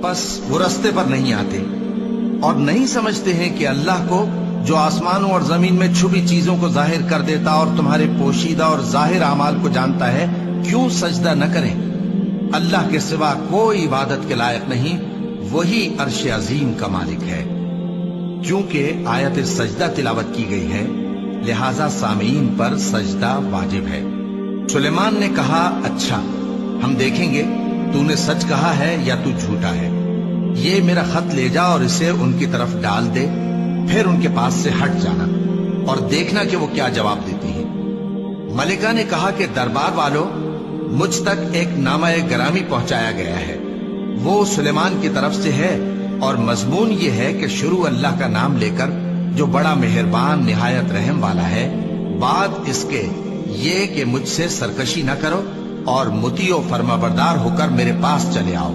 बस वो रास्ते पर नहीं आते और नहीं समझते हैं कि अल्लाह को, जो आसमानों और जमीन में छुपी चीजों को जाहिर कर देता और तुम्हारे पोशीदा और जाहिर अमाल को जानता है, क्यों सजदा न करें। अल्लाह के सिवा कोई इबादत के लायक नहीं, वही अर्श अजीम का मालिक है। क्योंकि आयत सजदा तिलावत की गई है, लिहाजा सामीन पर सजदा वाजिब है। सुलेमान ने कहा, अच्छा हम देखेंगे तूने सच कहा है या तू झूठा है। ये मेरा खत ले जा और इसे उनकी तरफ डाल दे, फिर उनके पास से हट जाना और देखना कि वो क्या जवाब देती हैं। मलिका ने कहा कि दरबार वालों, मुझ तक एक नामा गरामी पहुंचाया गया है, वो सुलेमान की तरफ से है और मजमून ये है कि शुरू अल्लाह का नाम लेकर, जो बड़ा मेहरबान निहायत रहम वाला है, बाद इसके ये कि मुझसे सरकशी न करो और मुतीओ फरमाबरदार होकर मेरे पास चले आओ।